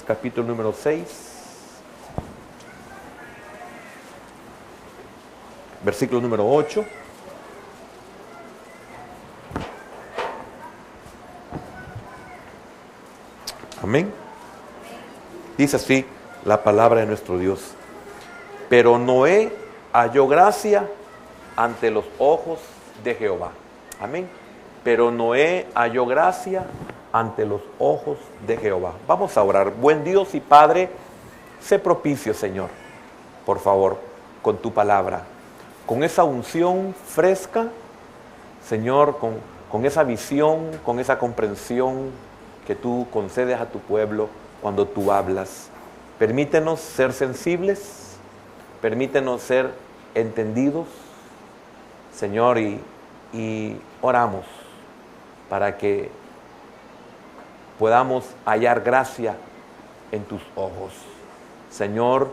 Capítulo número 6, versículo número 8. Amén. Dice así la palabra de nuestro Dios. Pero Noé halló gracia ante los ojos de Jehová. Amén. Pero Noé halló gracia ante los ojos de Jehová. Vamos a orar. Buen Dios y Padre, sé propicio, Señor, por favor, con tu palabra, con esa unción fresca, Señor, con esa visión, con esa comprensión que tú concedes a tu pueblo cuando tú hablas. Permítenos ser sensibles, permítenos ser entendidos, Señor, y oramos para que podamos hallar gracia en tus ojos. Señor,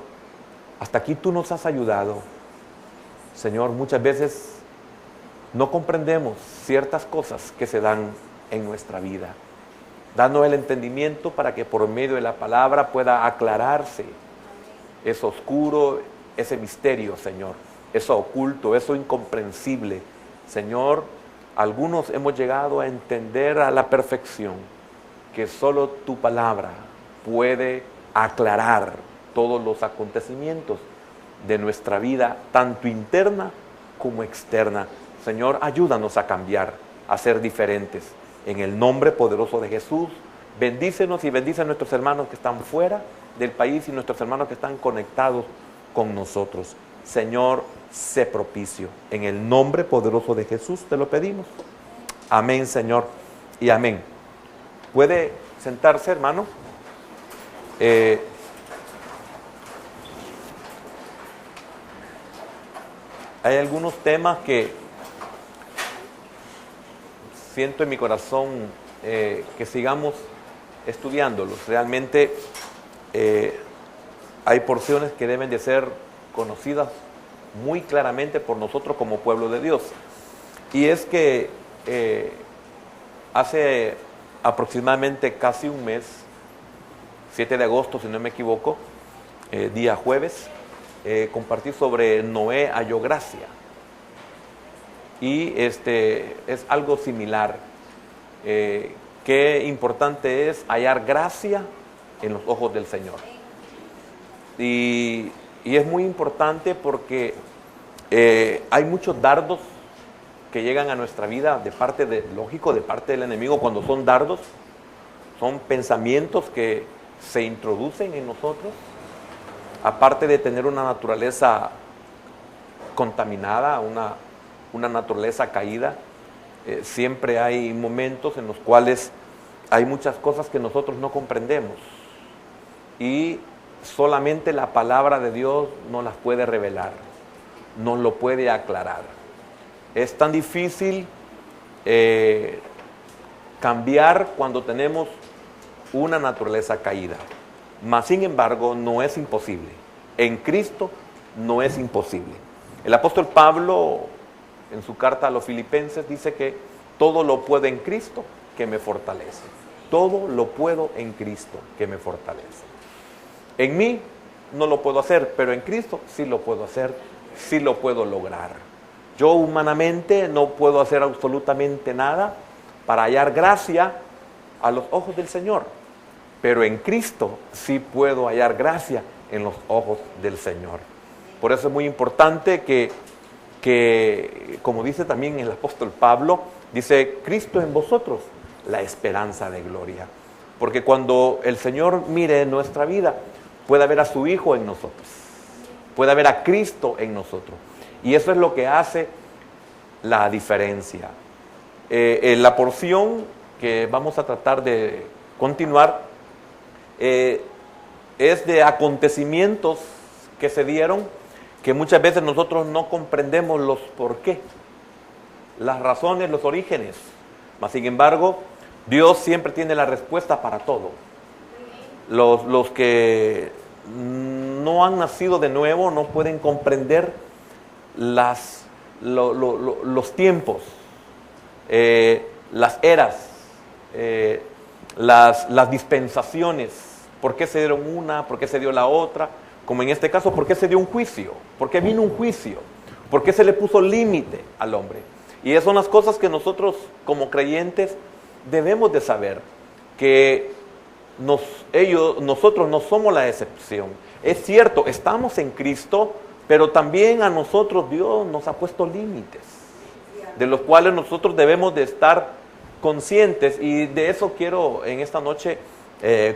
hasta aquí tú nos has ayudado. Señor, muchas veces no comprendemos ciertas cosas que se dan en nuestra vida. Danos el entendimiento para que por medio de la palabra pueda aclararse eso oscuro, ese misterio, Señor, eso oculto, eso incomprensible. Señor, algunos hemos llegado a entender a la perfección que solo tu palabra puede aclarar todos los acontecimientos de nuestra vida, tanto interna como externa. Señor, ayúdanos a cambiar, a ser diferentes. En el nombre poderoso de Jesús, bendícenos y bendice a nuestros hermanos que están fuera del país y nuestros hermanos que están conectados con nosotros. Señor, sé propicio. En el nombre poderoso de Jesús te lo pedimos. Amén, Señor, y amén. Puede sentarse, hermano. Hay algunos temas que siento en mi corazón que sigamos estudiándolos. Realmente hay porciones que deben de ser conocidas muy claramente por nosotros como pueblo de Dios. Y es que hace aproximadamente casi un mes, 7 de agosto, si no me equivoco, día jueves, compartí sobre Noé halló gracia. Y es algo similar. Qué importante es hallar gracia en los ojos del Señor. Y es muy importante porque hay muchos dardos que llegan a nuestra vida de parte del enemigo. Cuando son dardos, son pensamientos que se introducen en nosotros, aparte de tener una naturaleza contaminada, una naturaleza caída. Siempre hay momentos en los cuales hay muchas cosas que nosotros no comprendemos y solamente la palabra de Dios nos las puede revelar, nos lo puede aclarar. Es tan difícil cambiar cuando tenemos una naturaleza caída. Mas, sin embargo, no es imposible. En Cristo no es imposible. El apóstol Pablo, en su carta a los Filipenses, dice que todo lo puedo en Cristo que me fortalece. Todo lo puedo en Cristo que me fortalece. En mí no lo puedo hacer, pero en Cristo sí lo puedo hacer, sí lo puedo lograr. Yo humanamente no puedo hacer absolutamente nada para hallar gracia a los ojos del Señor, pero en Cristo sí puedo hallar gracia en los ojos del Señor. Por eso es muy importante que, como dice también el apóstol Pablo, dice Cristo en vosotros, la esperanza de gloria. Porque cuando el Señor mire nuestra vida, puede ver a su Hijo en nosotros, puede ver a Cristo en nosotros. Y eso es lo que hace la diferencia. La porción que vamos a tratar de continuar es de acontecimientos que se dieron, que muchas veces nosotros no comprendemos los por qué, las razones, los orígenes. Mas, sin embargo, Dios siempre tiene la respuesta para todo. Los que no han nacido de nuevo no pueden comprender los tiempos, las eras, las dispensaciones ¿Por qué se dieron una? ¿Por qué se dio la otra? Como en este caso, ¿por qué se dio un juicio? ¿Por qué vino un juicio? ¿Por qué se le puso límite al hombre? Y esas son las cosas que nosotros como creyentes debemos de saber, que nosotros no somos la excepción. Es cierto, estamos en Cristo, pero también a nosotros Dios nos ha puesto límites, de los cuales nosotros debemos de estar conscientes, y de eso quiero en esta noche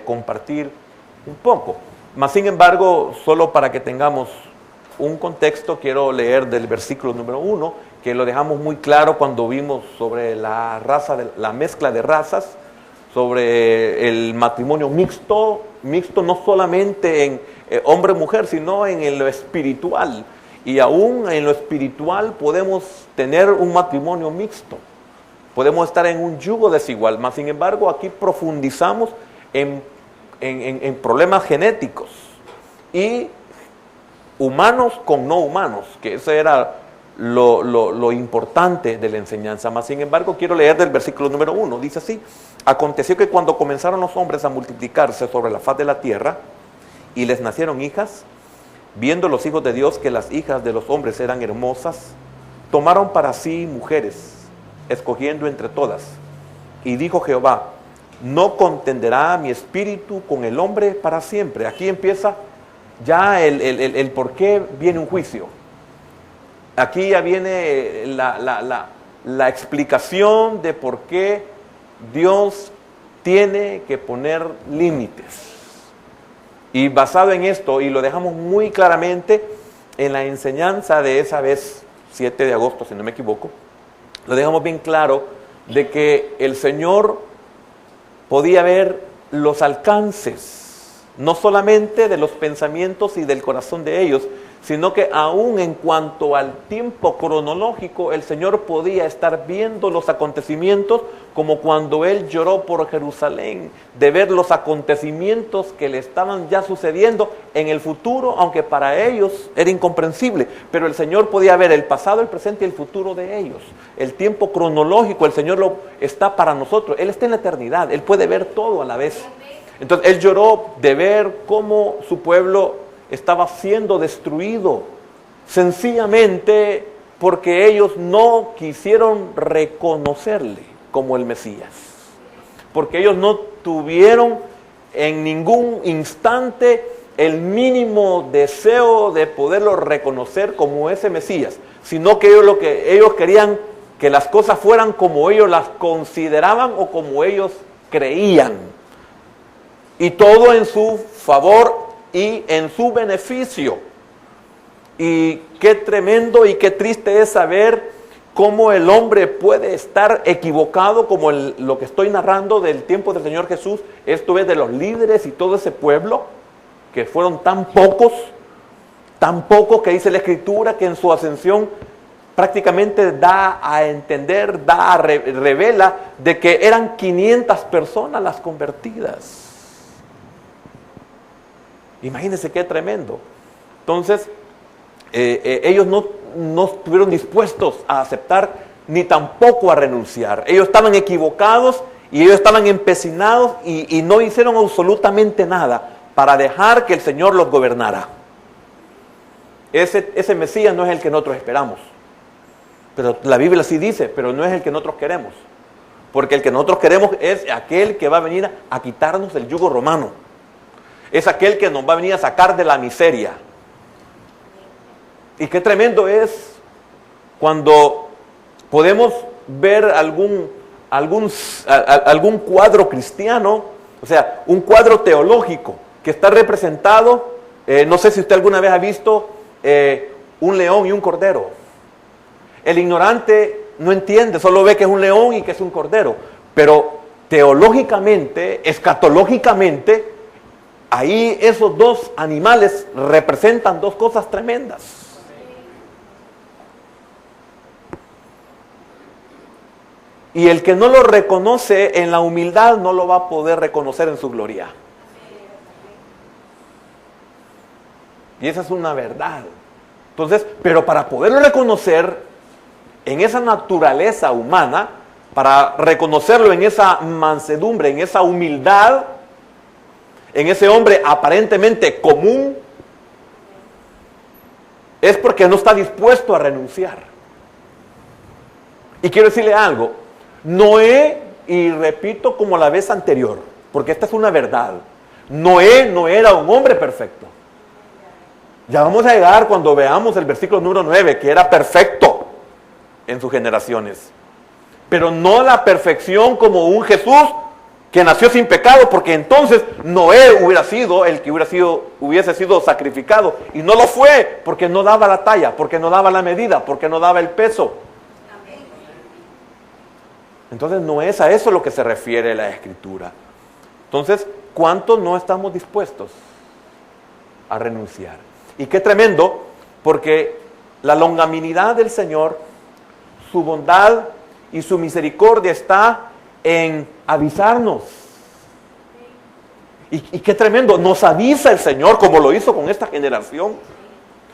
compartir un poco. Mas sin embargo, solo para que tengamos un contexto, quiero leer del versículo número 1, que lo dejamos muy claro cuando vimos sobre la mezcla de razas, sobre el matrimonio mixto no solamente en hombre-mujer, sino en lo espiritual. Y aún en lo espiritual podemos tener un matrimonio mixto, podemos estar en un yugo desigual. Mas sin embargo, aquí profundizamos en problemas genéticos y humanos con no humanos, que ese era lo importante de la enseñanza. Mas sin embargo, quiero leer del versículo número 1, dice así: aconteció que cuando comenzaron los hombres a multiplicarse sobre la faz de la tierra, y les nacieron hijas, viendo los hijos de Dios que las hijas de los hombres eran hermosas, tomaron para sí mujeres, escogiendo entre todas. Y dijo Jehová: no contenderá mi espíritu con el hombre para siempre. Aquí empieza ya el por qué viene un juicio. Aquí ya viene la explicación de por qué Dios tiene que poner límites. Y basado en esto, y lo dejamos muy claramente en la enseñanza de esa vez, 7 de agosto, si no me equivoco, lo dejamos bien claro de que el Señor podía ver los alcances, no solamente de los pensamientos y del corazón de ellos, sino que aún en cuanto al tiempo cronológico, el Señor podía estar viendo los acontecimientos, como cuando Él lloró por Jerusalén, de ver los acontecimientos que le estaban ya sucediendo en el futuro, aunque para ellos era incomprensible, pero el Señor podía ver el pasado, el presente y el futuro de ellos. El tiempo cronológico, el Señor está para nosotros, Él está en la eternidad, Él puede ver todo a la vez. Entonces Él lloró de ver cómo su pueblo estaba siendo destruido, sencillamente porque ellos no quisieron reconocerle como el Mesías, porque ellos no tuvieron en ningún instante el mínimo deseo de poderlo reconocer como ese Mesías, sino que ellos querían que las cosas fueran como ellos las consideraban o como ellos creían, y todo en su favor y en su beneficio. Y qué tremendo y qué triste es saber cómo el hombre puede estar equivocado, como lo que estoy narrando del tiempo del Señor Jesús. Esto es de los líderes y todo ese pueblo, que fueron tan pocos que dice la Escritura que en su ascensión prácticamente da a entender, revela de que eran 500 personas las convertidas. Imagínense qué tremendo. Entonces, ellos no estuvieron dispuestos a aceptar ni tampoco a renunciar. Ellos estaban equivocados y ellos estaban empecinados y no hicieron absolutamente nada para dejar que el Señor los gobernara. Ese Mesías no es el que nosotros esperamos. Pero la Biblia sí dice, pero no es el que nosotros queremos. Porque el que nosotros queremos es aquel que va a venir a quitarnos el yugo romano. Es aquel que nos va a venir a sacar de la miseria. Y qué tremendo es cuando podemos ver algún cuadro cristiano, o sea, un cuadro teológico que está representado, no sé si usted alguna vez ha visto un león y un cordero. El ignorante no entiende, solo ve que es un león y que es un cordero, pero teológicamente, escatológicamente, ahí esos dos animales representan dos cosas tremendas. Y el que no lo reconoce en la humildad no lo va a poder reconocer en su gloria. Y esa es una verdad. Entonces, pero para poderlo reconocer en esa naturaleza humana, para reconocerlo en esa mansedumbre, en esa humildad, en ese hombre aparentemente común, es porque no está dispuesto a renunciar. Y quiero decirle algo, Noé, y repito como la vez anterior, porque esta es una verdad, Noé no era un hombre perfecto. Ya vamos a llegar cuando veamos el versículo número 9, que era perfecto en sus generaciones. Pero no la perfección como un Jesús que nació sin pecado, porque entonces Noé hubiera sido el que hubiese sido sacrificado. Y no lo fue, porque no daba la talla, porque no daba la medida, porque no daba el peso. Entonces no es a eso lo que se refiere la Escritura. Entonces, ¿cuántos no estamos dispuestos a renunciar? Y qué tremendo, porque la longanimidad del Señor, su bondad y su misericordia está en avisarnos. Y qué tremendo, nos avisa el Señor, como lo hizo con esta generación.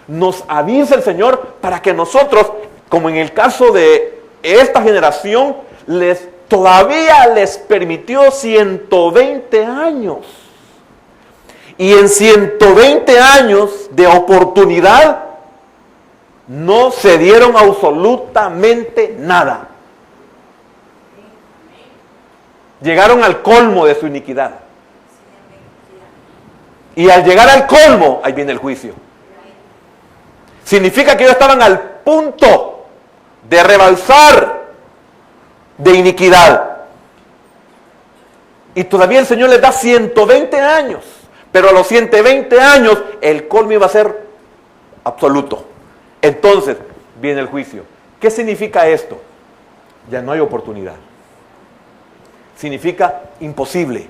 Nos avisa el Señor para que nosotros, como en el caso de esta generación, todavía les permitió 120 años. Y en 120 años de oportunidad no se dieron absolutamente nada. Llegaron al colmo de su iniquidad. Y al llegar al colmo, ahí viene el juicio. Significa que ellos estaban al punto de rebalsar de iniquidad. Y todavía el Señor les da 120 años. Pero a los 120 años el colmo iba a ser absoluto. Entonces viene el juicio. ¿Qué significa esto? Ya no hay oportunidad. Significa imposible.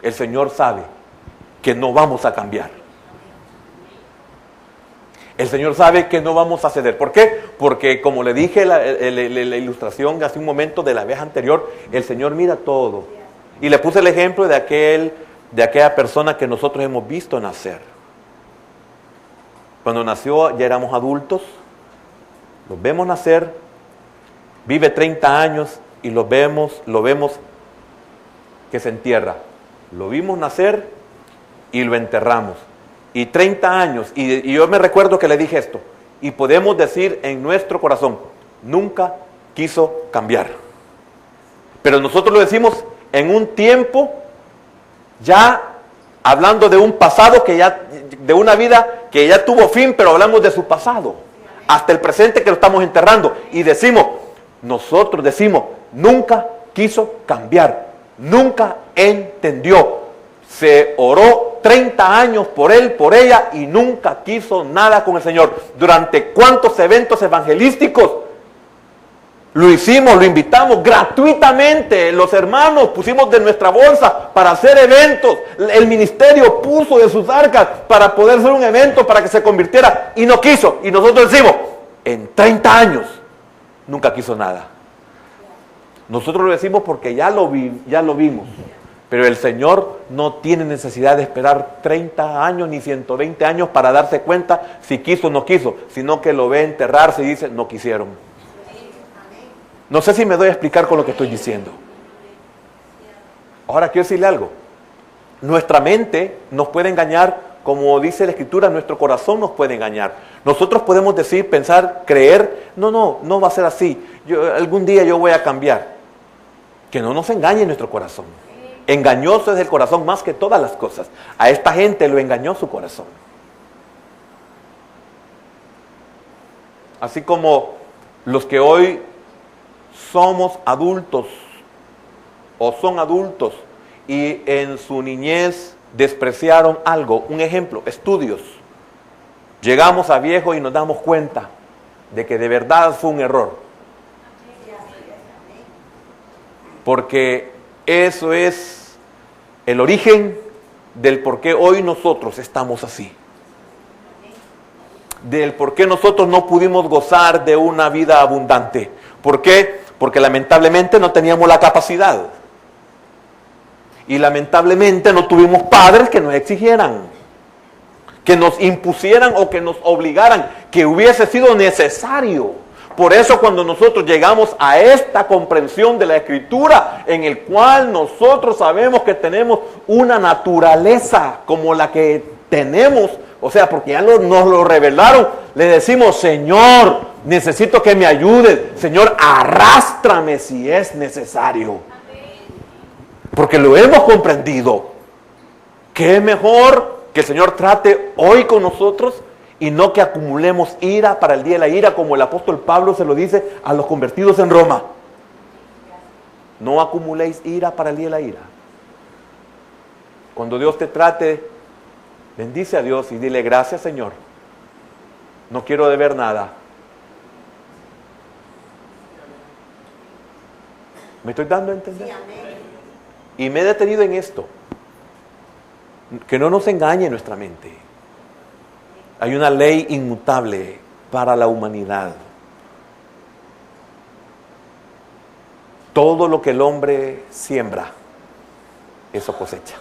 El Señor sabe que no vamos a cambiar. El Señor sabe que no vamos a ceder. ¿Por qué? Porque como le dije la ilustración hace un momento de la vez anterior, el Señor mira todo. Y le puse el ejemplo de aquella persona que nosotros hemos visto nacer. Cuando nació ya éramos adultos, los vemos nacer, vive 30 años y lo vemos que se entierra. Lo vimos nacer y lo enterramos. Y 30 años, y yo me recuerdo que le dije esto, y podemos decir en nuestro corazón, nunca quiso cambiar. Pero nosotros lo decimos en un tiempo, ya hablando de un pasado de una vida que ya tuvo fin, pero hablamos de su pasado, hasta el presente que lo estamos enterrando. Y nosotros decimos, nunca quiso cambiar, nunca entendió. Se oró 30 años por él, por ella, y nunca quiso nada con el Señor. ¿Durante cuántos eventos evangelísticos lo hicimos, lo invitamos gratuitamente? Los hermanos pusimos de nuestra bolsa para hacer eventos. El ministerio puso de sus arcas para poder hacer un evento para que se convirtiera, y no quiso. Y nosotros decimos, en 30 años nunca quiso nada. Nosotros lo decimos porque ya lo vimos. Pero el Señor no tiene necesidad de esperar 30 años ni 120 años para darse cuenta si quiso o no quiso, sino que lo ve enterrarse y dice, no quisieron. No sé si me doy a explicar con lo que estoy diciendo. Ahora quiero decirle algo. Nuestra mente nos puede engañar, como dice la Escritura, nuestro corazón nos puede engañar. Nosotros podemos decir, pensar, creer, no va a ser así. Algún día yo voy a cambiar. Que no nos engañe nuestro corazón. Engañoso es el corazón más que todas las cosas. A esta gente lo engañó su corazón. Así como los que hoy somos adultos o son adultos y en su niñez despreciaron algo. Un ejemplo, estudios. Llegamos a viejo y nos damos cuenta de que de verdad fue un error. Porque eso es el origen del por qué hoy nosotros estamos así. Del por qué nosotros no pudimos gozar de una vida abundante. ¿Por qué? Porque lamentablemente no teníamos la capacidad. Y lamentablemente no tuvimos padres que nos exigieran, que nos impusieran o que nos obligaran, que hubiese sido necesario. Por eso cuando nosotros llegamos a esta comprensión de la Escritura, en el cual nosotros sabemos que tenemos una naturaleza como la que tenemos, o sea, porque ya nos lo revelaron, le decimos: Señor, necesito que me ayudes. Señor, arrástrame si es necesario. Porque lo hemos comprendido. ¿Qué es mejor que el Señor trate hoy con nosotros y no que acumulemos ira para el día de la ira, como el apóstol Pablo se lo dice a los convertidos en Roma? No acumuléis ira para el día de la ira. Cuando Dios te trate, bendice a Dios y dile: gracias, Señor, no quiero deber nada. ¿Me estoy dando a entender? Y me he detenido en esto. Que no nos engañe nuestra mente. Hay una ley inmutable para la humanidad. Todo lo que el hombre siembra, eso cosecha.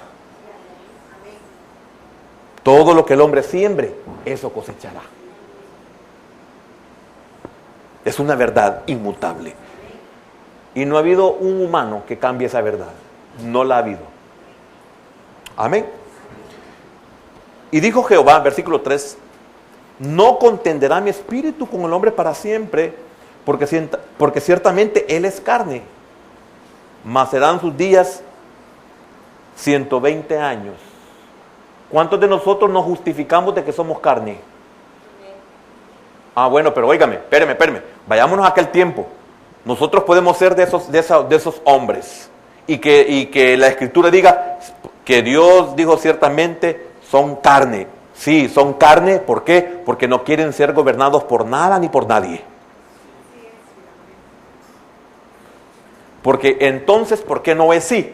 Todo lo que el hombre siembre, eso cosechará. Es una verdad inmutable. Y no ha habido un humano que cambie esa verdad. No la ha habido. Amén. Y dijo Jehová, versículo 3: no contenderá mi espíritu con el hombre para siempre, porque ciertamente él es carne, mas serán sus días 120 años. ¿Cuántos de nosotros nos justificamos de que somos carne? Ah, bueno, pero óigame, espéreme. Vayámonos a aquel tiempo. Nosotros podemos ser de esos hombres. Y que la Escritura diga que Dios dijo ciertamente: son carne. Sí, son carne. ¿Por qué? Porque no quieren ser gobernados por nada ni por nadie. Porque entonces, ¿por qué no es sí?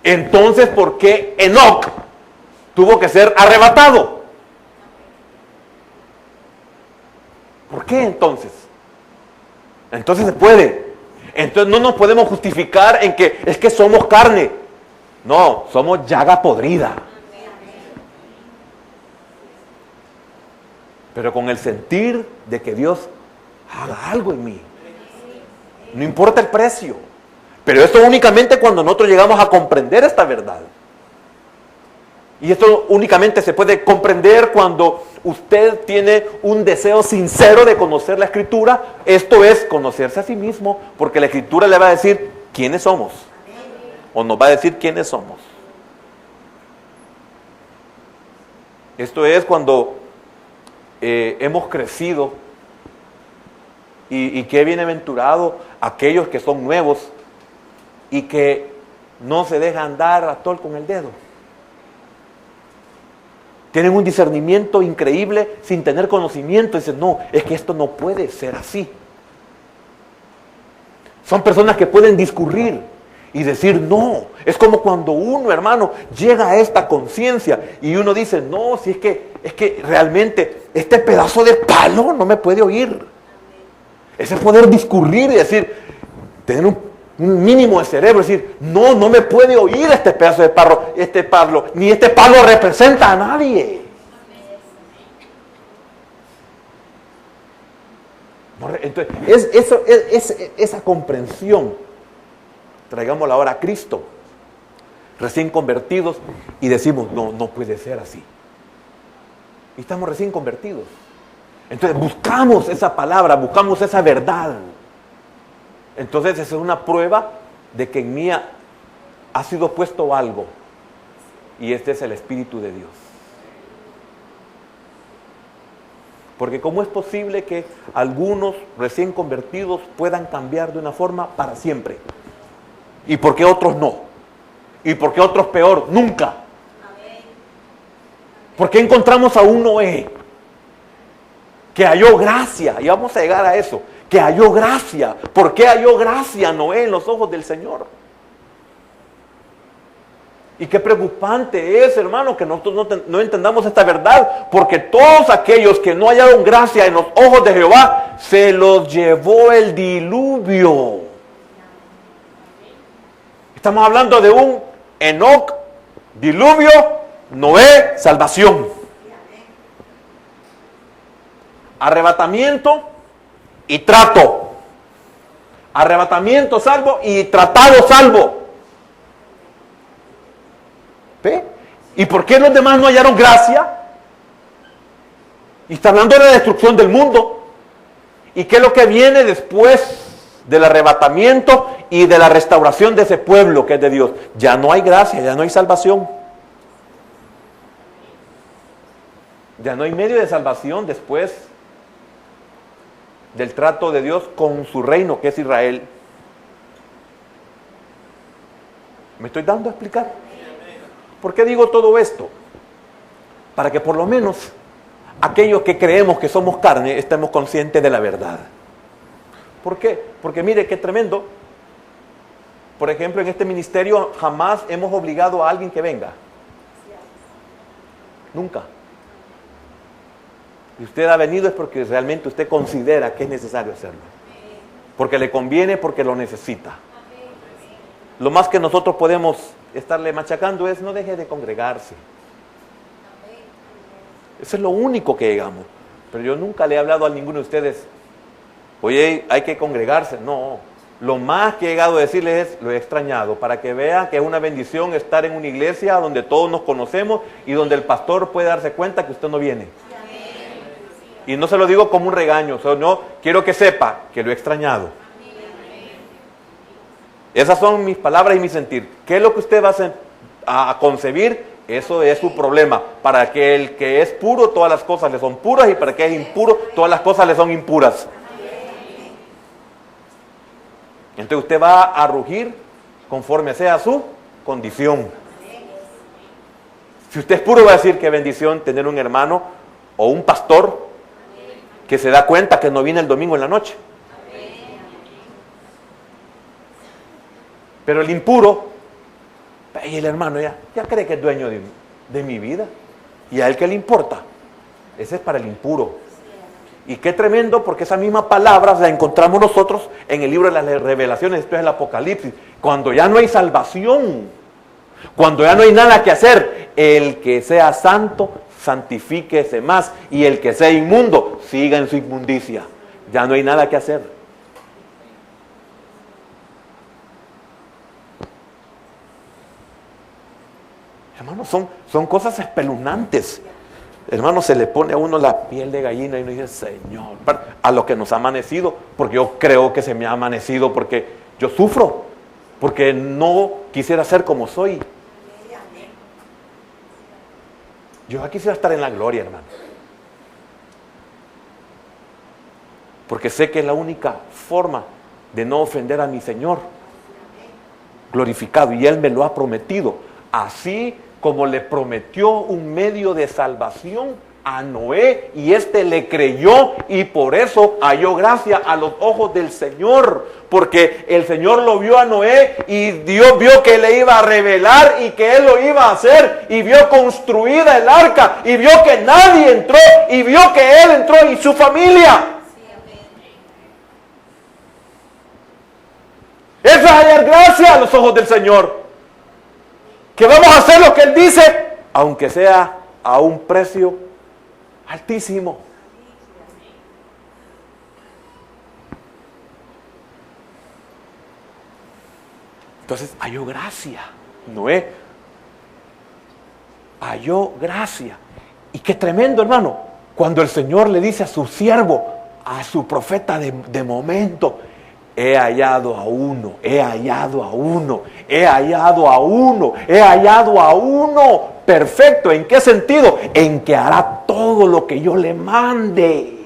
Entonces, ¿por qué Enoc tuvo que ser arrebatado? ¿Por qué entonces? Entonces se puede. Entonces no nos podemos justificar en que es que somos carne. No, somos llaga podrida. Pero con el sentir de que Dios haga algo en mí. No importa el precio. Pero esto únicamente cuando nosotros llegamos a comprender esta verdad. Y esto únicamente se puede comprender cuando usted tiene un deseo sincero de conocer la Escritura. Esto es conocerse a sí mismo, porque la Escritura le va a decir quiénes somos. O nos va a decir quiénes somos. Esto es cuando hemos crecido y qué bienaventurado aquellos que son nuevos y que no se dejan dar a tol con el dedo. Tienen un discernimiento increíble sin tener conocimiento. Dicen: no, es que esto no puede ser así. Son personas que pueden discurrir y decir no. Es como cuando uno, hermano, llega a esta conciencia y uno dice: no, si es que realmente este pedazo de palo no me puede oír. Ese poder discurrir y decir, tener un mínimo de cerebro, decir: no me puede oír este pedazo de palo, ni este palo representa a nadie. Entonces, esa comprensión, traigámosla ahora a Cristo, recién convertidos, y decimos: no puede ser así. Y estamos recién convertidos. Entonces buscamos esa palabra, buscamos esa verdad. Entonces esa es una prueba de que en mí ha sido puesto algo. Y este es el Espíritu de Dios. Porque ¿cómo es posible que algunos recién convertidos puedan cambiar de una forma para siempre? ¿Y por qué otros no? ¿Y por qué otros peor? Nunca. ¿Por qué encontramos a un Noé que halló gracia? Y vamos a llegar a eso. Que halló gracia. ¿Por qué halló gracia Noé en los ojos del Señor? Y qué preocupante es, hermano, que nosotros no entendamos esta verdad, porque todos aquellos que no hallaron gracia en los ojos de Jehová, se los llevó el diluvio. Estamos hablando de un Enoc, diluvio, Noé, salvación. arrebatamiento y trato. Arrebatamiento salvo y tratado salvo. ¿Ve? ¿Y por qué los demás no hallaron gracia? Y está hablando de la destrucción del mundo. ¿Y qué es lo que viene después del arrebatamiento y de la restauración de ese pueblo que es de Dios? Ya no hay gracia, ya no hay salvación. Ya no hay medio de salvación después del trato de Dios con su reino, que es Israel. ¿Me estoy dando a explicar? ¿Por qué digo todo esto? Para que por lo menos aquellos que creemos que somos carne estemos conscientes de la verdad. ¿Por qué? Porque mire qué tremendo. Por ejemplo, en este ministerio jamás hemos obligado a alguien que venga. Nunca. Y usted ha venido es porque realmente usted considera que es necesario hacerlo. Porque le conviene, porque lo necesita. Lo más que nosotros podemos estarle machacando es no deje de congregarse. Eso es lo único que digamos. Pero yo nunca le he hablado a ninguno de ustedes, oye, hay que congregarse. No, lo más que he llegado a decirles es, lo he extrañado, para que vean que es una bendición estar en una iglesia donde todos nos conocemos y donde el pastor puede darse cuenta que usted no viene. Y no se lo digo como un regaño, no, quiero que sepa que lo he extrañado. Esas son mis palabras y mi sentir. ¿Qué es lo que usted va a concebir? Eso es su problema. Para que el que es puro, todas las cosas le son puras, y para el que es impuro, todas las cosas le son impuras. Entonces usted va a rugir conforme sea su condición. Si usted es puro, va a decir qué bendición tener un hermano o un pastor que se da cuenta que no viene el domingo en la noche. Pero el impuro, y el hermano ya cree que es dueño de mi vida, y a él qué le importa. Ese es para el impuro. Y qué tremendo, porque esa misma palabra la encontramos nosotros en el libro de las Revelaciones, esto es el Apocalipsis. Cuando ya no hay salvación, cuando ya no hay nada que hacer, el que sea santo, santifíquese más, y el que sea inmundo, siga en su inmundicia. Ya no hay nada que hacer. Hermanos, son cosas espeluznantes. Hermano, se le pone a uno la piel de gallina y uno dice, Señor, a lo que nos ha amanecido, porque yo creo que se me ha amanecido, porque yo sufro, porque no quisiera ser como soy. Yo ya quisiera estar en la gloria, hermano. Porque sé que es la única forma de no ofender a mi Señor glorificado, y Él me lo ha prometido. Así como le prometió un medio de salvación a Noé, y éste le creyó, y por eso halló gracia a los ojos del Señor, porque el Señor lo vio a Noé, y Dios vio que le iba a revelar y que él lo iba a hacer, y vio construida el arca, y vio que nadie entró, y vio que él entró y su familia. Eso es hallar gracia a los ojos del Señor. Que vamos a hacer lo que Él dice, aunque sea a un precio altísimo. Entonces halló gracia, Noé halló gracia. Y qué tremendo, hermano, cuando el Señor le dice a su siervo, a su profeta de momento, he hallado a uno, he hallado a uno, he hallado a uno, he hallado a uno perfecto. ¿En qué sentido? En que hará todo lo que yo le mande.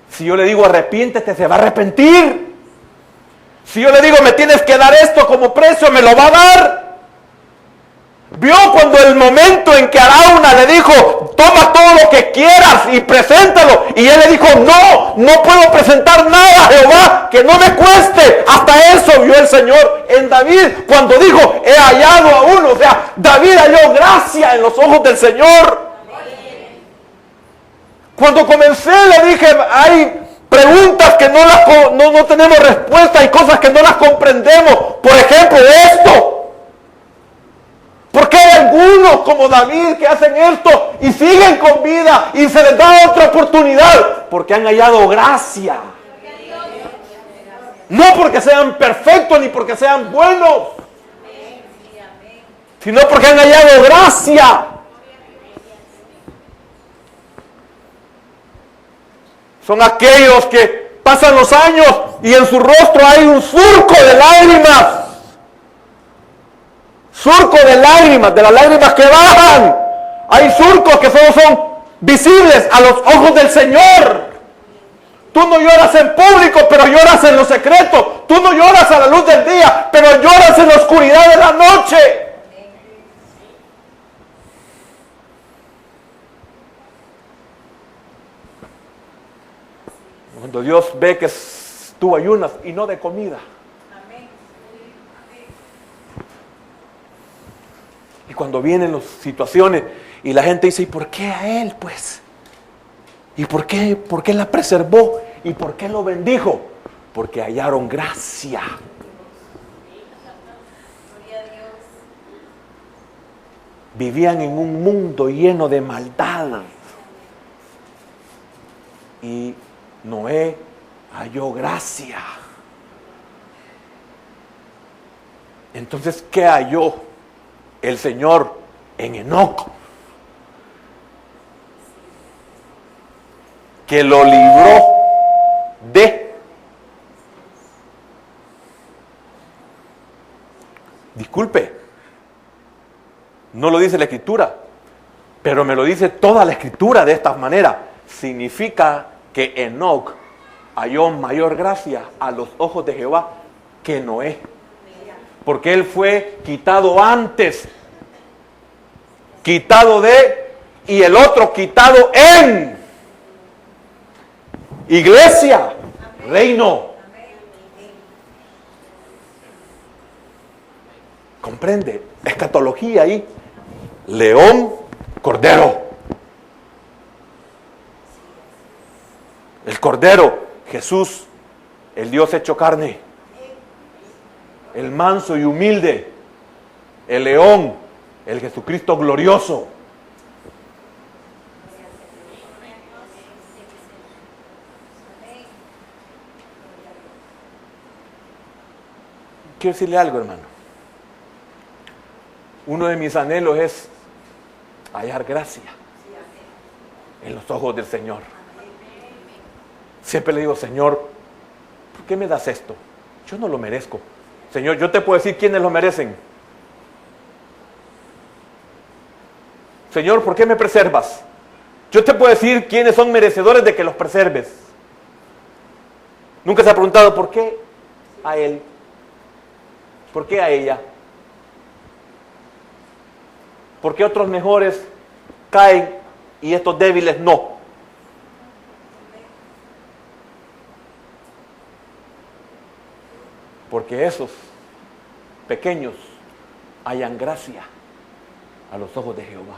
Si yo le digo arrepiéntete, se va a arrepentir. Si yo le digo me tienes que dar esto como precio, me lo va a dar. Vio cuando el momento en que Arauna le dijo, toma todo lo que quieras y preséntalo, y él le dijo, no puedo presentar nada a Jehová que no me cueste. Hasta eso vio el Señor en David cuando dijo, he hallado a uno. O sea, David halló gracia en los ojos del Señor. Cuando comencé le dije, hay preguntas que no tenemos respuesta, hay cosas que no las comprendemos. Por ejemplo, esto. ¿Por qué hay algunos como David que hacen esto y siguen con vida y se les da otra oportunidad porque han hallado gracia. No porque sean perfectos ni porque sean buenos, sino porque han hallado gracia. Son aquellos que pasan los años y en su rostro hay un surco de lágrimas. Surco de lágrimas, de las lágrimas que bajan. Hay surcos que solo son visibles a los ojos del Señor. Tú no lloras en público, pero lloras en lo secreto. Tú no lloras a la luz del día, pero lloras en la oscuridad de la noche. Cuando Dios ve que tú ayunas y no de comida. Y cuando vienen las situaciones y la gente dice, ¿y por qué a él pues? ¿Y por qué la preservó? ¿Y por qué lo bendijo? Porque hallaron gracia. Vivían en un mundo lleno de maldad. Y Noé halló gracia. Entonces, ¿qué halló el Señor en Enoc? Que lo libró de... Disculpe, no lo dice la Escritura, pero me lo dice toda la Escritura de esta manera. Significa que Enoc halló mayor gracia a los ojos de Jehová que Noé. Porque él fue quitado antes. Quitado de, y el otro quitado en. Iglesia, reino. ¿Comprende? Escatología ahí. León, cordero. El cordero, Jesús, el Dios hecho carne. El manso y humilde. El león, el Jesucristo glorioso. Quiero decirle algo, hermano. Uno de mis anhelos es hallar gracia en los ojos del Señor. Siempre le digo, Señor, ¿por qué me das esto? Yo no lo merezco. Señor, yo te puedo decir quiénes lo merecen. Señor, ¿por qué me preservas? Yo te puedo decir quiénes son merecedores de que los preserves. Nunca se ha preguntado por qué a él, por qué a ella, por qué otros mejores caen y estos débiles no. Porque esos pequeños hallan gracia a los ojos de Jehová.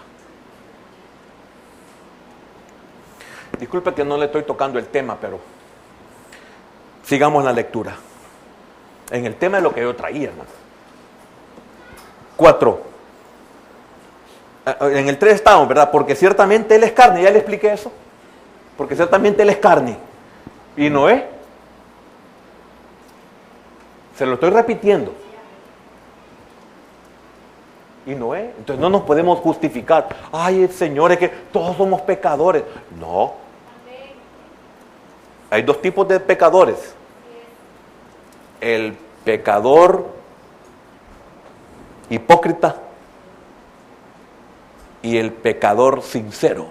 Disculpe que no le estoy tocando el tema, pero sigamos la lectura. En el tema de lo que yo traía, hermano. 4. En el 3 estamos, ¿verdad? Porque ciertamente él es carne. Ya le expliqué eso. Porque ciertamente él es carne. Y Noé. Se lo estoy repitiendo. Y Noé. Entonces no nos podemos justificar. Ay, Señor, es que todos somos pecadores. No. Hay dos tipos de pecadores. El pecador hipócrita y el pecador sincero.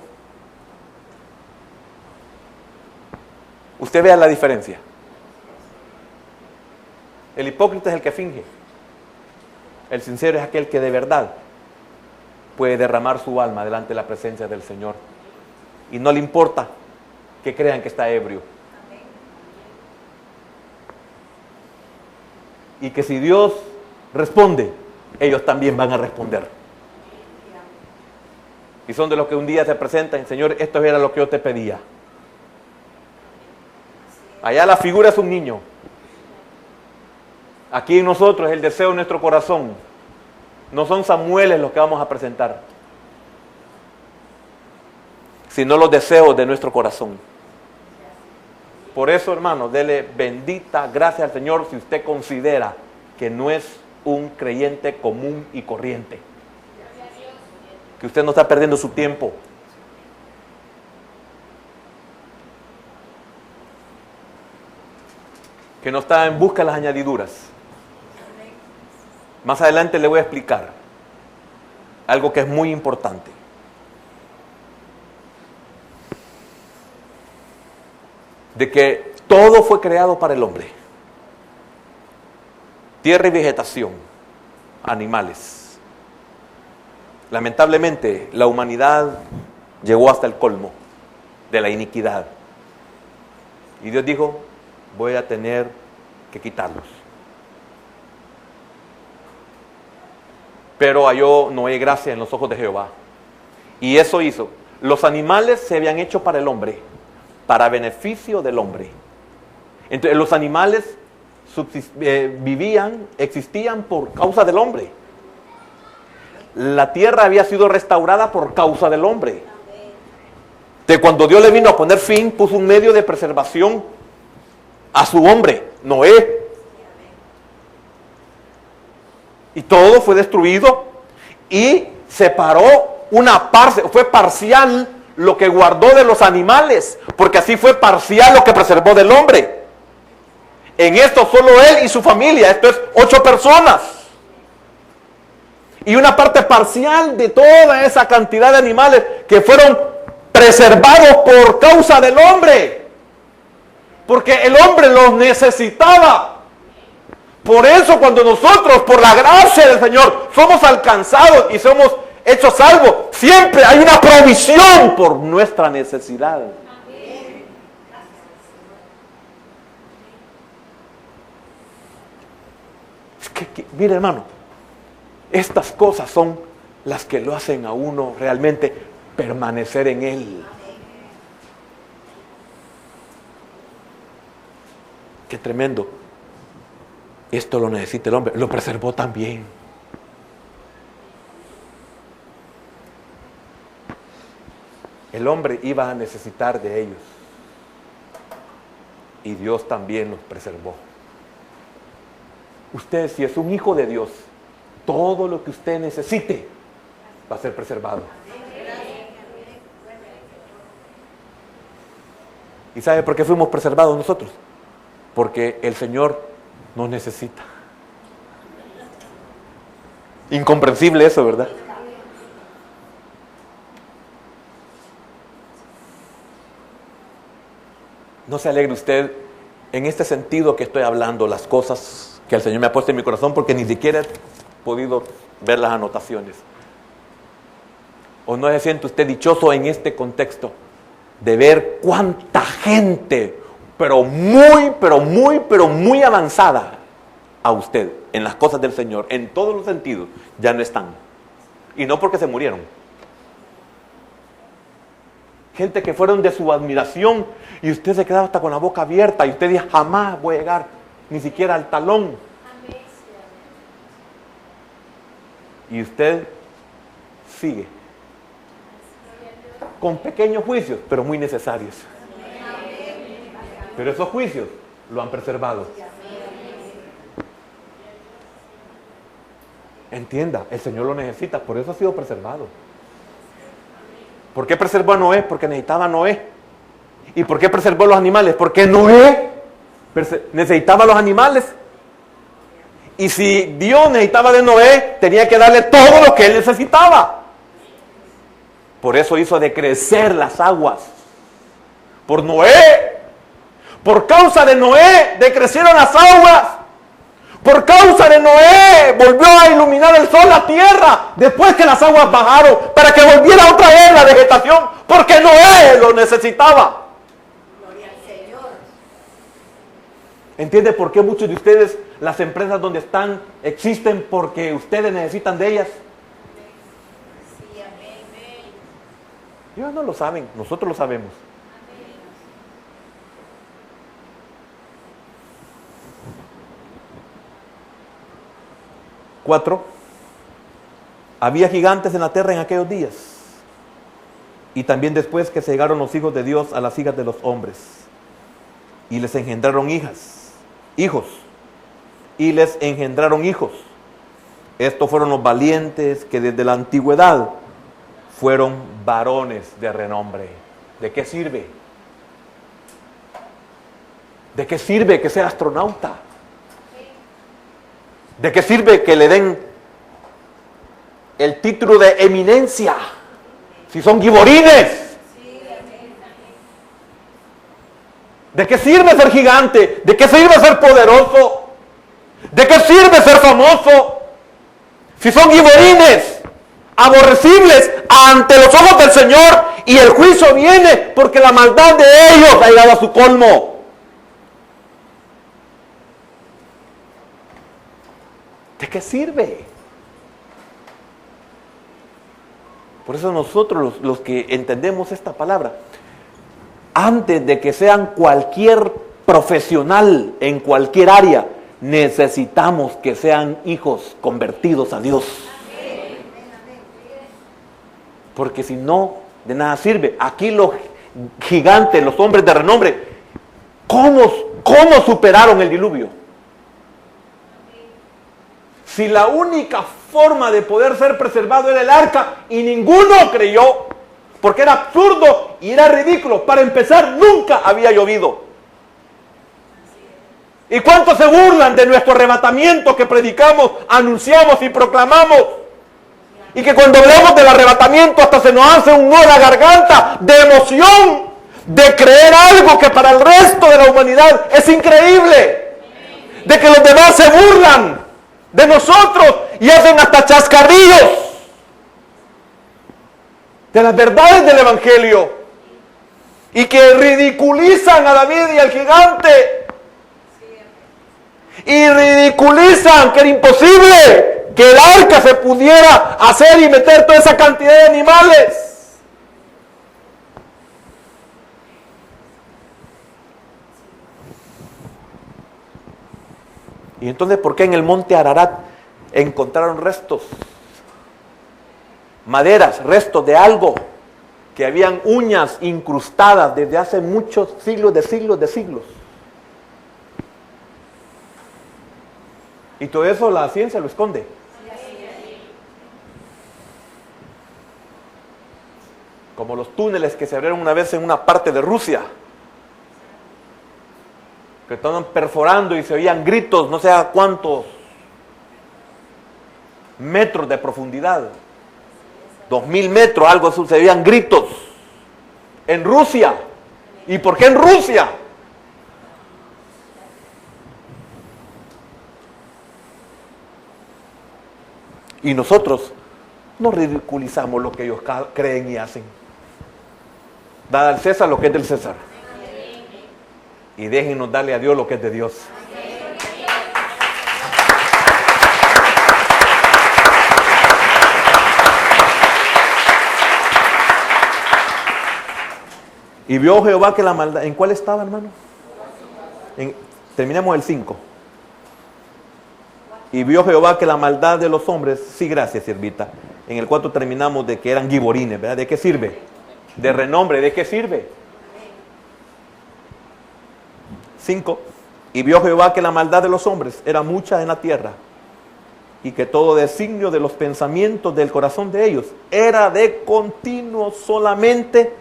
Usted vea la diferencia. El hipócrita es el que finge. El sincero es aquel que de verdad puede derramar su alma delante de la presencia del Señor. Y no le importa que crean que está ebrio. Y que si Dios responde, ellos también van a responder. Y son de los que un día se presentan, Señor, esto era lo que yo te pedía. Allá la figura es un niño. Aquí en nosotros el deseo de nuestro corazón No son Samueles los que vamos a presentar, sino los deseos de nuestro corazón. Por eso, hermano, dele bendita gracias al Señor si usted considera que no es un creyente común y corriente. Que usted no está perdiendo su tiempo. Que no está en busca de las añadiduras. Más adelante le voy a explicar algo que es muy importante. De que todo fue creado para el hombre. Tierra y vegetación, animales. Lamentablemente, la humanidad llegó hasta el colmo de la iniquidad. Y Dios dijo, voy a tener que quitarlos. Pero halló Noé gracia en los ojos de Jehová. Y eso hizo. Los animales se habían hecho para el hombre, para beneficio del hombre. Entonces los animales existían por causa del hombre. La tierra había sido restaurada por causa del hombre. De cuando Dios le vino a poner fin, puso un medio de preservación a su hombre, Noé. Y todo fue destruido y separó una parte, fue parcial lo que guardó de los animales, porque así fue parcial lo que preservó del hombre. En esto solo él y su familia, esto es 8 personas. Y una parte parcial de toda esa cantidad de animales que fueron preservados por causa del hombre. Porque el hombre los necesitaba. Por eso cuando nosotros, por la gracia del Señor, somos alcanzados y somos hechos salvos, siempre hay una provisión por nuestra necesidad. Mire, hermano, estas cosas son las que lo hacen a uno realmente permanecer en Él. Qué tremendo. Esto lo necesita el hombre, lo preservó también. El hombre iba a necesitar de ellos. Y Dios también los preservó. Usted, si es un hijo de Dios, todo lo que usted necesite va a ser preservado. ¿Y sabe por qué fuimos preservados nosotros? Porque el Señor nos necesita. Incomprensible eso, ¿verdad? No se alegre usted en este sentido que estoy hablando, las cosas que el Señor me ha puesto en mi corazón, porque ni siquiera he podido ver las anotaciones. ¿O no se siente usted dichoso en este contexto de ver cuánta gente, pero muy avanzada a usted en las cosas del Señor, en todos los sentidos, ya no están? Y no porque se murieron. Gente que fueron de su admiración y usted se quedaba hasta con la boca abierta y usted dice, jamás voy a llegar ni siquiera al talón. Y usted sigue con pequeños juicios, pero muy necesarios. Pero esos juicios lo han preservado. Entienda, el Señor lo necesita, por eso ha sido preservado. ¿Por qué preservó a Noé? Porque necesitaba a Noé. ¿Y por qué preservó los animales? Porque Noé necesitaba los animales. Y si Dios necesitaba de Noé, tenía que darle todo lo que él necesitaba. Por eso hizo decrecer las aguas. Por Noé. Por causa de Noé decrecieron las aguas. Por causa de Noé volvió a iluminar el sol la tierra después que las aguas bajaron, para que volviera otra vez la vegetación, porque Noé lo necesitaba. Gloria al Señor. ¿Entiende por qué muchos de ustedes, las empresas donde están, existen? Porque ustedes necesitan de ellas. Sí, amén. Ellos no lo saben, nosotros lo sabemos. 4. Había gigantes en la tierra en aquellos días. Y también después que se llegaron los hijos de Dios a las hijas de los hombres. Y les engendraron hijos. Y les engendraron hijos. Estos fueron los valientes que desde la antigüedad fueron varones de renombre. ¿De qué sirve? ¿De qué sirve que sea astronauta? ¿De qué sirve que le den el título de eminencia si son giborines? ¿De qué sirve ser gigante? ¿De qué sirve ser poderoso? ¿De qué sirve ser famoso si son giborines, aborrecibles ante los ojos del Señor, y el juicio viene porque la maldad de ellos ha llegado a su colmo? ¿De qué sirve? Por eso nosotros los que entendemos esta palabra, antes de que sean cualquier profesional en cualquier área, necesitamos que sean hijos convertidos a Dios. Porque si no, de nada sirve. Aquí los gigantes, los hombres de renombre, ¿cómo superaron el diluvio? Si la única forma de poder ser preservado era el arca y ninguno creyó, porque era absurdo y era ridículo. Para empezar, nunca había llovido. ¿Y cuántos se burlan de nuestro arrebatamiento que predicamos, anunciamos y proclamamos? Y que cuando hablamos del arrebatamiento hasta se nos hace un nudo en la garganta de emoción, de creer algo que para el resto de la humanidad es increíble. De que los demás se burlan de nosotros y hacen hasta chascarrillos de las verdades del Evangelio, y que ridiculizan a David y al gigante, y ridiculizan que era imposible que el arca se pudiera hacer y meter toda esa cantidad de animales. Y entonces, ¿por qué en el monte Ararat encontraron restos? Maderas, restos de algo, que habían uñas incrustadas desde hace muchos siglos de siglos. Y todo eso la ciencia lo esconde. Como los túneles que se abrieron una vez en una parte de Rusia, que estaban perforando y se oían gritos, no sé a cuántos metros de profundidad, 2000 metros, algo así, se oían gritos en Rusia. ¿Y por qué en Rusia? Y nosotros no ridiculizamos lo que ellos creen y hacen. Dad al César lo que es del César. Y déjenos darle a Dios lo que es de Dios. Y vio Jehová que la maldad... ¿En cuál estaba, hermano? Terminemos el 5. Y vio Jehová que la maldad de los hombres... Sí, gracias, siervita. En el 4 terminamos de que eran giborines, ¿verdad? ¿De qué sirve? De renombre, ¿de qué sirve? 5. Y vio Jehová que la maldad de los hombres era mucha en la tierra, y que todo designio de los pensamientos del corazón de ellos era de continuo solamente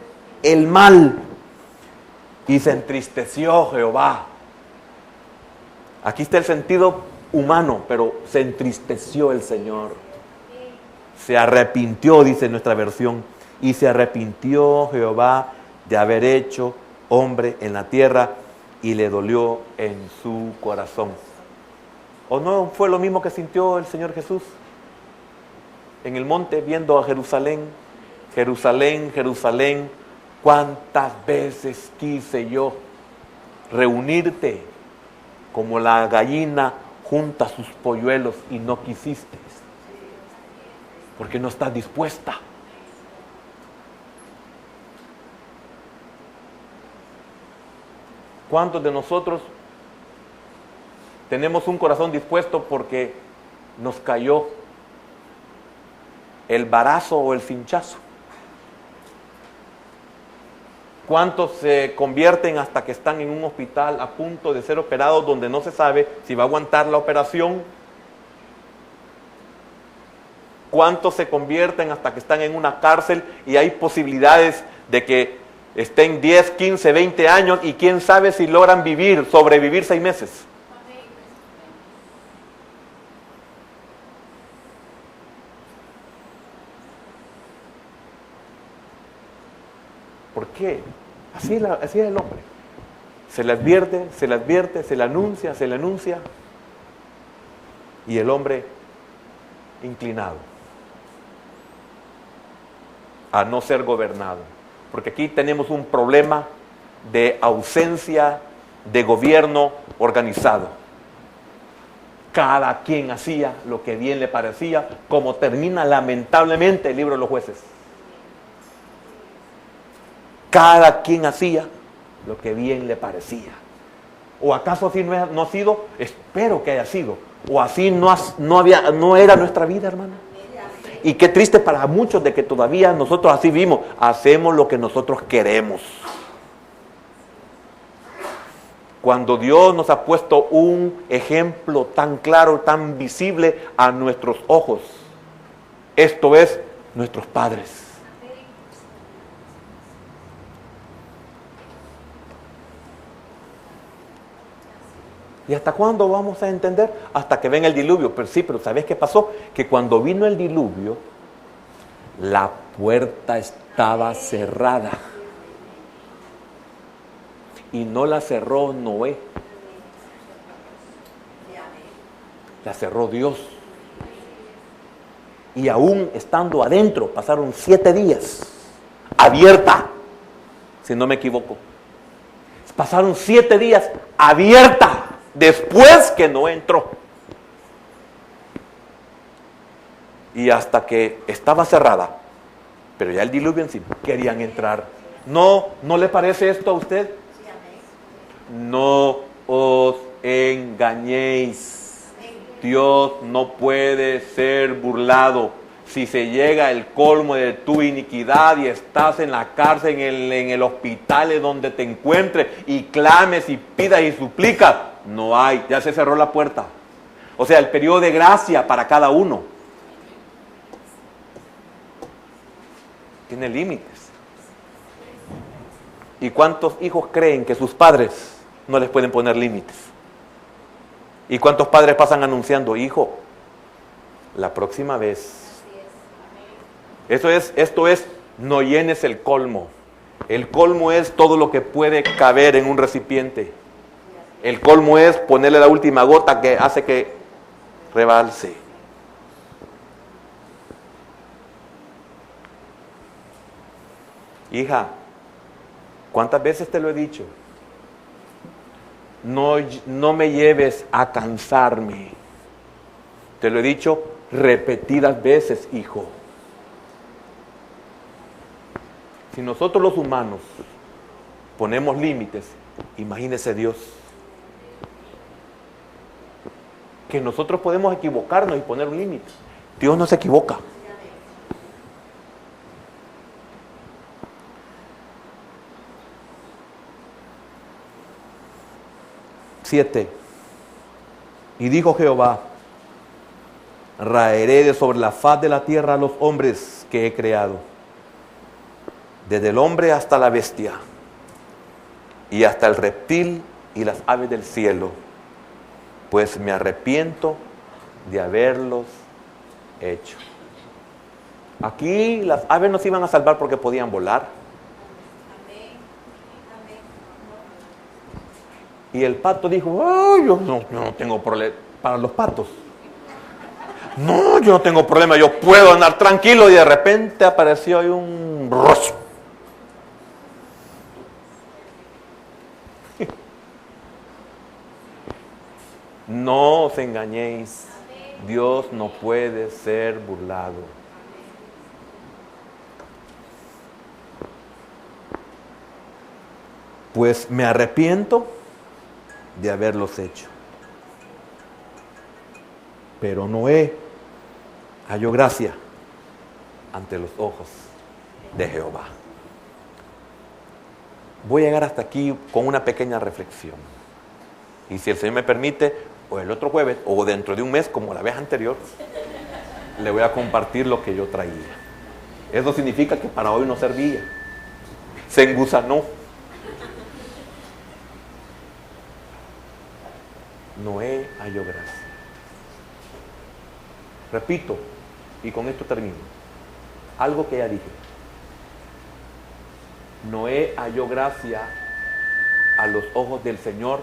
el mal. Y se entristeció Jehová. Aquí está el sentido humano, pero se entristeció el Señor. Se arrepintió, dice nuestra versión. Y se arrepintió Jehová de haber hecho hombre en la tierra, y le dolió en su corazón. ¿O no fue lo mismo que sintió el Señor Jesús en el monte viendo a Jerusalén? Jerusalén, Jerusalén, cuántas veces quise yo reunirte como la gallina junta sus polluelos y no quisiste, porque no estás dispuesta. ¿Cuántos de nosotros tenemos un corazón dispuesto porque nos cayó el barazo o el cinchazo. ¿Cuántos se convierten hasta que están en un hospital a punto de ser operados donde no se sabe si va a aguantar la operación? ¿Cuántos se convierten hasta que están en una cárcel y hay posibilidades de que estén 10, 15, 20 años y quién sabe si logran sobrevivir 6 meses? ¿Por qué? Así es el hombre. Se le advierte, se le advierte, se le anuncia. Y el hombre inclinado a no ser gobernado. Porque aquí tenemos un problema de ausencia de gobierno organizado. Cada quien hacía lo que bien le parecía, como termina lamentablemente el libro de los jueces. Cada quien hacía lo que bien le parecía. ¿O acaso así no ha sido? Espero que haya sido. ¿O así no era nuestra vida, hermano? Y qué triste para muchos de que todavía nosotros así vivimos. Hacemos lo que nosotros queremos. Cuando Dios nos ha puesto un ejemplo tan claro, tan visible a nuestros ojos. Esto es, nuestros padres. ¿Y hasta cuándo vamos a entender? Hasta que venga el diluvio. Pero sí, pero ¿sabes qué pasó? Que cuando vino el diluvio, la puerta estaba cerrada. Y no la cerró Noé. La cerró Dios. Y aún estando adentro, pasaron 7 días. Abierta, si no me equivoco. Pasaron 7 días abierta. Después que no entró. Y hasta que estaba cerrada, pero ya el diluvio encima, querían entrar. ¿No le parece esto a usted? No os engañéis. Dios no puede ser burlado. Si se llega el colmo de tu iniquidad y estás en la cárcel, en el hospital, en donde te encuentres, y clames y pidas y suplicas, no hay, ya se cerró la puerta. O sea, el periodo de gracia para cada uno tiene límites. ¿Y cuántos hijos creen que sus padres no les pueden poner límites? ¿Y cuántos padres pasan anunciando, hijo, la próxima vez? Esto es, no llenes el colmo. El colmo es todo lo que puede caber en un recipiente. El colmo es ponerle la última gota que hace que rebalse. Hija, ¿cuántas veces te lo he dicho? No me lleves a cansarme. Te lo he dicho repetidas veces, hijo. Si nosotros los humanos ponemos límites, imagínese Dios. Que nosotros podemos equivocarnos y poner un límite. Dios no se equivoca. Siete. Y dijo Jehová: raeré de sobre la faz de la tierra a los hombres que he creado, desde el hombre hasta la bestia, y hasta el reptil y las aves del cielo, pues me arrepiento de haberlos hecho. Aquí las aves no se iban a salvar porque podían volar. Y el pato dijo: oh, yo no tengo problema. Para los patos, no, yo no tengo problema, yo puedo andar tranquilo. Y de repente apareció ahí un rocho. No os engañéis, Dios no puede ser burlado. Pues me arrepiento de haberlos hecho. Pero Noé halló gracia ante los ojos de Jehová. Voy a llegar hasta aquí con una pequeña reflexión. Y si el Señor me permite, o el otro jueves, o dentro de un mes, como la vez anterior, le voy a compartir lo que yo traía. Eso significa que para hoy no servía. Se engusanó. Noé halló gracia. Repito, y con esto termino, algo que ya dije. Noé halló gracia a los ojos del Señor,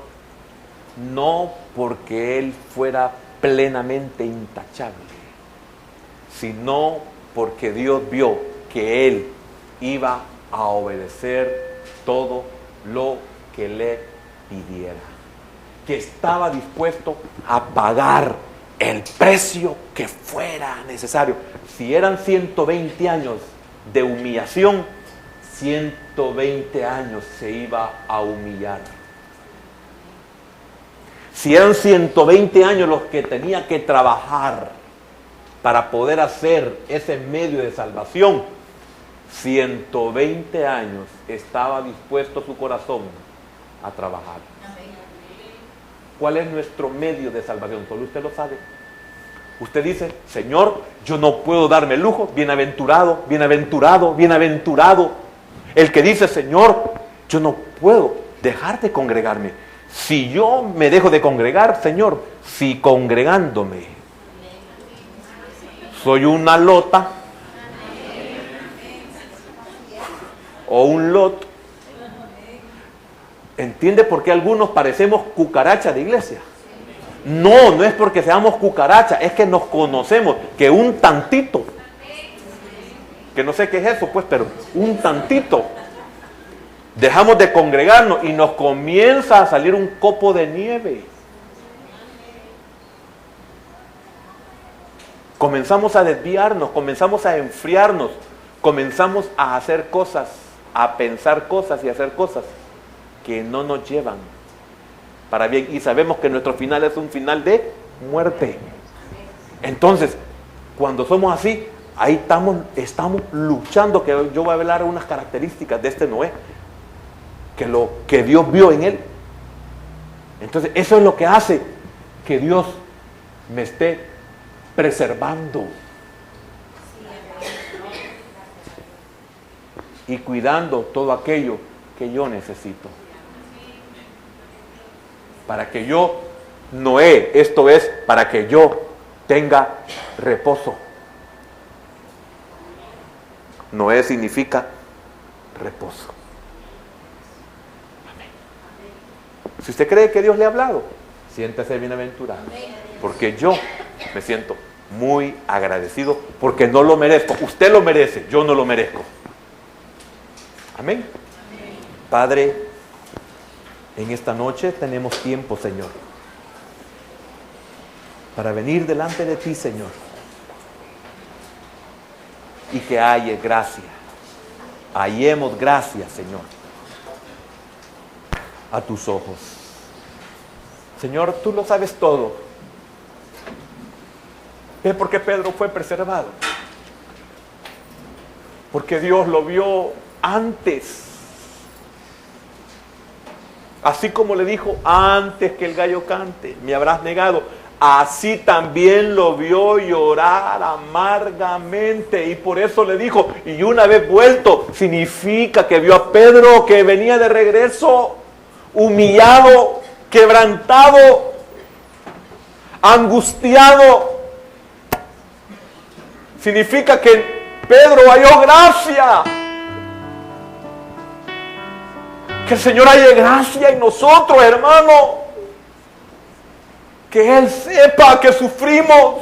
no porque él fuera plenamente intachable, sino porque Dios vio que él iba a obedecer todo lo que le pidiera, que estaba dispuesto a pagar el precio que fuera necesario. Si eran 120 años de humillación, 120 años se iba a humillar. Si eran 120 años los que tenía que trabajar para poder hacer ese medio de salvación, 120 años estaba dispuesto su corazón a trabajar. ¿Cuál es nuestro medio de salvación? Solo usted lo sabe. Usted dice: Señor, yo no puedo darme el lujo. Bienaventurado, bienaventurado, bienaventurado el que dice: Señor, yo no puedo dejar de congregarme. Si yo me dejo de congregar, Señor, si congregándome soy una lota o un lot, ¿entiende por qué algunos parecemos cucarachas de iglesia? No es porque seamos cucarachas, es que nos conocemos, que un tantito, que no sé qué es eso pues, pero un tantito, dejamos de congregarnos y nos comienza a salir un copo de nieve. Comenzamos a desviarnos, comenzamos a enfriarnos, comenzamos a hacer cosas, a pensar cosas y a hacer cosas que no nos llevan para bien. Y sabemos que nuestro final es un final de muerte. Entonces, cuando somos así, ahí estamos luchando, que yo voy a hablar unas características de este Noé, que lo que Dios vio en él. Entonces, eso es lo que hace que Dios me esté preservando y cuidando todo aquello que yo necesito, para que yo, Noé, esto es, para que yo tenga reposo. Noé significa reposo. Amén. Si usted cree que Dios le ha hablado, siéntese bienaventurado, porque yo me siento muy agradecido, porque no lo merezco. Usted lo merece, yo no lo merezco. Amén. Padre, en esta noche tenemos tiempo, Señor, para venir delante de ti, Señor, y que haya gracia, hallemos gracia, Señor, a tus ojos. Señor, tú lo sabes todo. ¿Ves por qué Pedro fue preservado? Porque Dios lo vio antes. Así como le dijo: antes que el gallo cante, me habrás negado. Así también lo vio llorar amargamente. Y por eso le dijo, y una vez vuelto, significa que vio a Pedro que venía de regreso, humillado, quebrantado, angustiado. Significa que Pedro halló gracia. Que el Señor haya gracia en nosotros, hermano. Que Él sepa que sufrimos.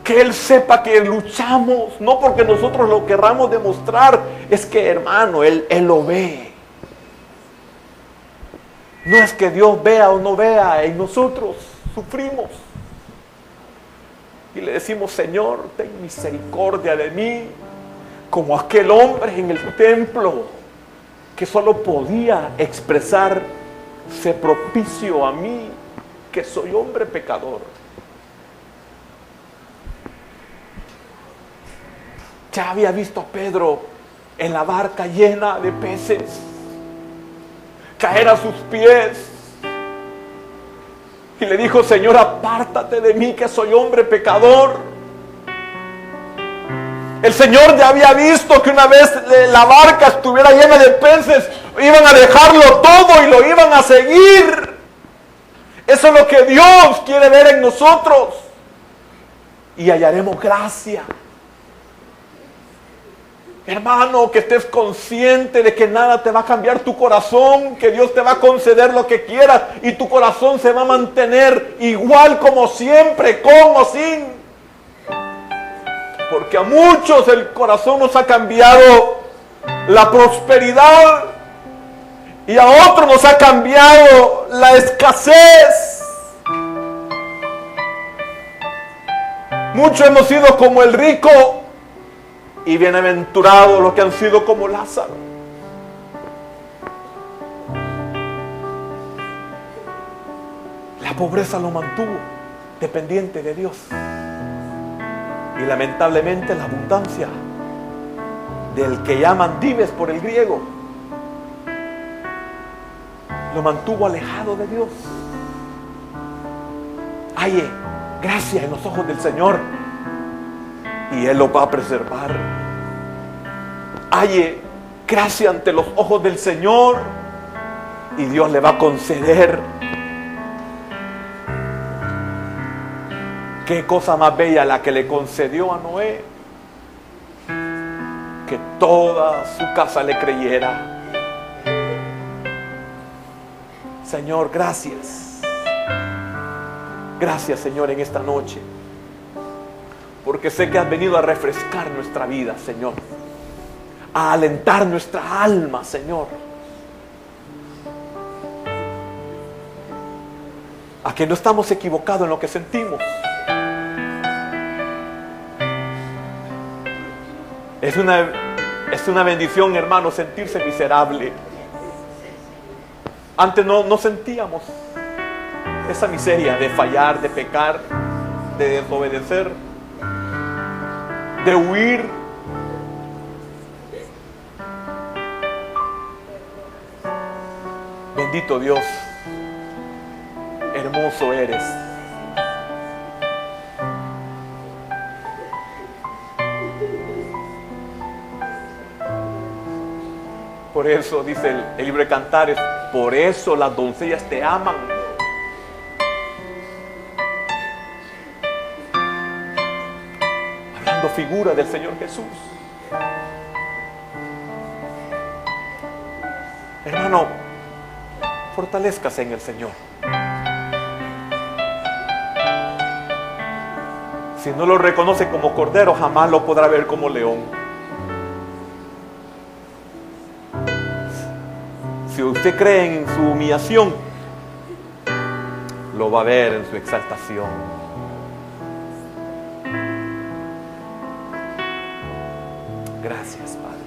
Que Él sepa que luchamos. No porque nosotros lo querramos demostrar. Es que, hermano, Él lo ve. No es que Dios vea o no vea. En nosotros sufrimos. Y le decimos: Señor, ten misericordia de mí. Como aquel hombre en el templo, que solo podía expresar: sé propicio a mí, que soy hombre pecador. Ya había visto a Pedro en la barca llena de peces caer a sus pies. Y le dijo: Señor, apártate de mí, que soy hombre pecador. El Señor ya había visto que una vez la barca estuviera llena de peces, iban a dejarlo todo y lo iban a seguir. Eso es lo que Dios quiere ver en nosotros. Y hallaremos gracia. Hermano, que estés consciente de que nada te va a cambiar tu corazón, que Dios te va a conceder lo que quieras y tu corazón se va a mantener igual como siempre, con o sin. Porque a muchos el corazón nos ha cambiado la prosperidad y a otros nos ha cambiado la escasez. Muchos hemos sido como el rico y bienaventurados los que han sido como Lázaro. La pobreza lo mantuvo dependiente de Dios. Y lamentablemente la abundancia del que llaman dives por el griego lo mantuvo alejado de Dios. Halle gracia en los ojos del Señor y Él lo va a preservar. Halle gracia ante los ojos del Señor y Dios le va a conceder. Qué cosa más bella la que le concedió a Noé, que toda su casa le creyera. Señor, gracias. Gracias, Señor, en esta noche, porque sé que has venido a refrescar nuestra vida, Señor, a alentar nuestra alma, Señor, a que no estamos equivocados en lo que sentimos. Es una bendición, hermano, sentirse miserable. Antes no sentíamos esa miseria de fallar, de pecar, de desobedecer, de huir. Bendito Dios, hermoso eres. Por eso dice el libro de Cantares, por eso las doncellas te aman. Hablando figura del Señor Jesús. Hermano, fortalezcase en el Señor. Si no lo reconoce como cordero, jamás lo podrá ver como león. Si usted cree en su humillación, lo va a ver en su exaltación. Gracias, Padre.